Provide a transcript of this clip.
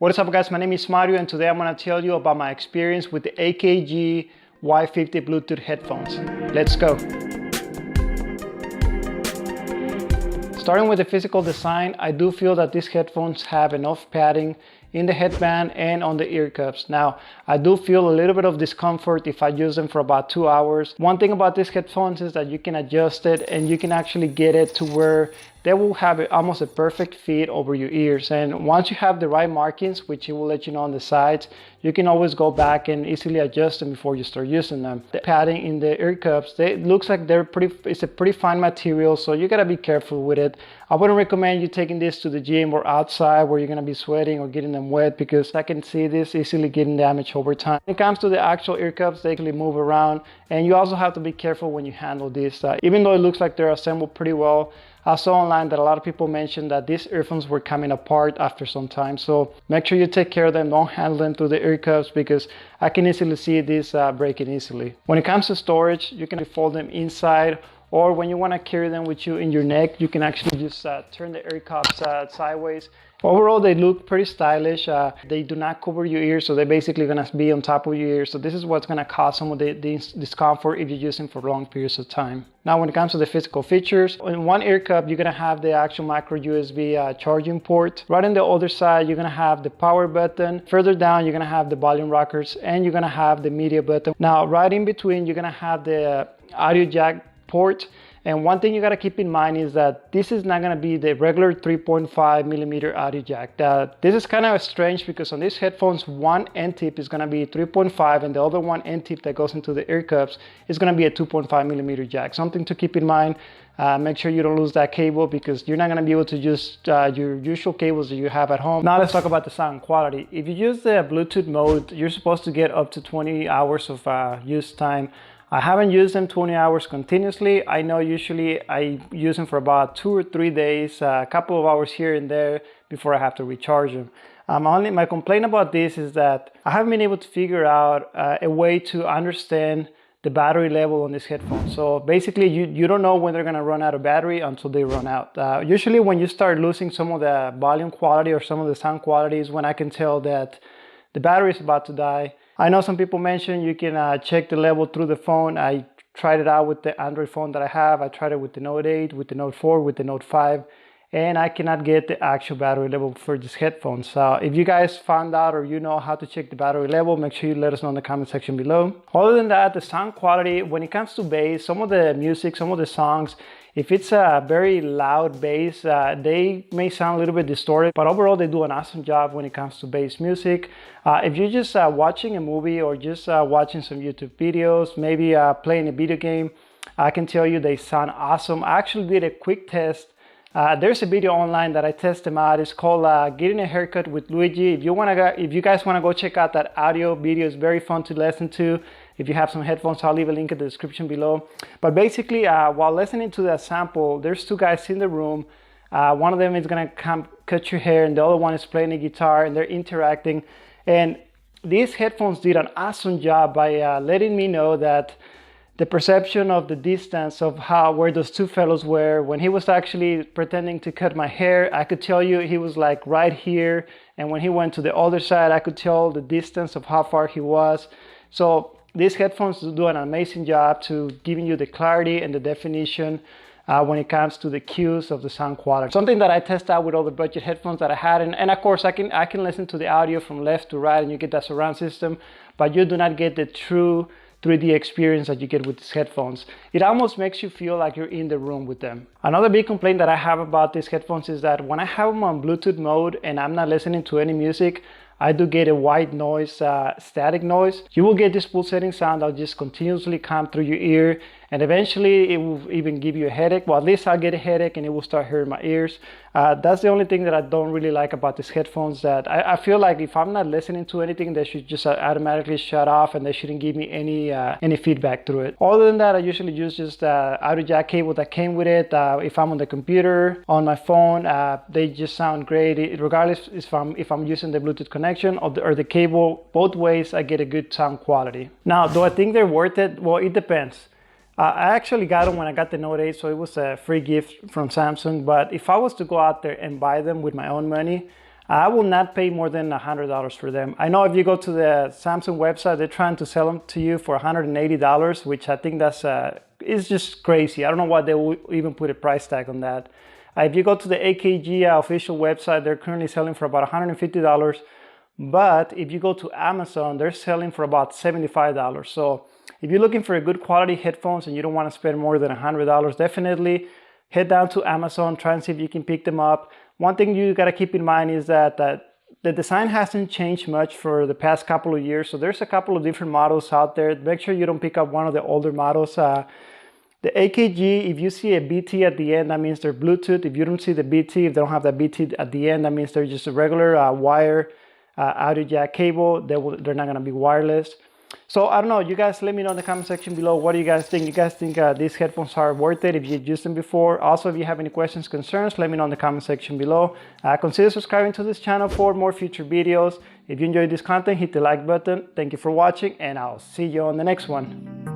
What is up guys, my name is Mario and today I'm going to tell you about my experience with the AKG Y50 Bluetooth headphones. Let's go. Starting with the physical design, I do feel that these headphones have enough padding in the headband and on the ear cups. Now, I do feel a little bit of discomfort if I use them for about 2 hours. One thing about these headphones is that you can adjust it and you can actually get it to where they will have almost a perfect fit over your ears. And once you have the right markings, which it will let you know on the sides, you can always go back and easily adjust them before you start using them. The padding in the ear cups, it looks like it's a pretty fine material, so you gotta be careful with it. I wouldn't recommend you taking this to the gym or outside where you're gonna be sweating or getting them wet, because I can see this easily getting damaged over time. When it comes to the actual ear cups, they actually move around, and you also have to be careful when you handle this. Even though it looks like they're assembled pretty well, I saw online that a lot of people mentioned that these earphones were coming apart after some time. So make sure you take care of them. Don't handle them through the ear cups, because I can easily see this breaking easily. When it comes to storage, you can fold them inside, or when you want to carry them with you in your neck, you can actually just turn the ear cups sideways. Overall, they look pretty stylish. They do not cover your ears, so they're basically going to be on top of your ears. So this is what's going to cause some of the discomfort if you use them for long periods of time. Now, when it comes to the physical features, in one ear cup, you're going to have the actual micro USB charging port. Right on the other side, you're going to have the power button. Further down, you're going to have the volume rockers, and you're going to have the media button. Now, right in between, you're going to have the audio jack port. And one thing you got to keep in mind is that this is not going to be the regular 3.5 millimeter audio jack. This is kind of strange, because on these headphones, one end tip is going to be 3.5 and the other one end tip that goes into the ear cups is going to be a 2.5 millimeter jack. Something to keep in mind. Make sure you don't lose that cable, because you're not going to be able to use your usual cables that you have at home. Now let's talk about the sound quality. If you use the Bluetooth mode, you're supposed to get up to 20 hours of use time. I haven't used them 20 hours continuously. I know usually I use them for about 2 or 3 days, a couple of hours here and there before I have to recharge them. My complaint about this is that I haven't been able to figure out a way to understand the battery level on this headphone. So basically you don't know when they're gonna run out of battery until they run out. Usually when you start losing some of the volume quality or some of the sound quality is when I can tell that the battery is about to die. I know some people mention you can check the level through the phone. I tried it out with the Android phone that I have. I tried it with the Note 8, with the Note 4, with the Note 5, and I cannot get the actual battery level for this headphone. So if you guys found out or you know how to check the battery level, make sure you let us know in the comment section below. Other than that, the sound quality, when it comes to bass, some of the music, some of the songs, if it's a very loud bass, they may sound a little bit distorted, but overall they do an awesome job when it comes to bass music. If you're just watching a movie or just watching some YouTube videos, maybe playing a video game, I can tell you they sound awesome. I actually did a quick test. There's a video online that I test them out. It's called Getting a Haircut with Luigi. If you guys want to go check out that audio video, it's very fun to listen to. If you have some headphones, I'll leave a link in the description below. But basically, while listening to that sample, there's 2 guys in the room. One of them is gonna come cut your hair, and the other one is playing a guitar, and they're interacting. And these headphones did an awesome job by letting me know that the perception of the distance of where those 2 fellows were. When he was actually pretending to cut my hair, I could tell you he was like right here. And when he went to the other side, I could tell the distance of how far he was. So these headphones do an amazing job to giving you the clarity and the definition when it comes to the cues of the sound quality. Something that I test out with all the budget headphones that I had, and of course I can listen to the audio from left to right, and you get that surround system, but you do not get the true 3D experience that you get with these headphones. It almost makes you feel like you're in the room with them. Another big complaint that I have about these headphones is that when I have them on Bluetooth mode and I'm not listening to any music, I do get a white noise, static noise. You will get this pulsating sound that'll just continuously come through your ear, and eventually it will even give you a headache. Well, at least I'll get a headache and it will start hurting my ears. That's the only thing that I don't really like about these headphones, that I feel like if I'm not listening to anything, they should just automatically shut off, and they shouldn't give me any feedback through it. Other than that, I usually use just audio jack cable that came with it. If I'm on the computer, on my phone, they just sound great. Regardless if I'm using the Bluetooth connection or the cable, both ways I get a good sound quality. Now, do I think they're worth it? Well, it depends. I actually got them when I got the Note 8, so it was a free gift from Samsung. But if I was to go out there and buy them with my own money, I will not pay more than $100 for them. I know if you go to the Samsung website, they're trying to sell them to you for $180, which I think that's is just crazy. I don't know why they will even put a price tag on that. If you go to the AKG official website, they're currently selling for about $150. But if you go to Amazon, they're selling for about $75. So if you're looking for a good quality headphones and you don't want to spend more than $100, definitely head down to Amazon, try and see if you can pick them up. One thing you got to keep in mind is that the design hasn't changed much for the past couple of years. So there's a couple of different models out there. Make sure you don't pick up one of the older models. The AKG, if you see a BT at the end, that means they're Bluetooth. If you don't see the BT, if they don't have that BT at the end, that means they're just a regular wire audio jack cable. They're not going to be wireless. So I don't know, you guys let me know in the comment section below. What do you guys think? You guys think these headphones are worth it if you've used them before? Also, if you have any questions, concerns, let me know in the comment section below. Consider subscribing to this channel for more future videos. If you enjoyed this content, hit the like button. Thank you for watching, and I'll see you on the next one.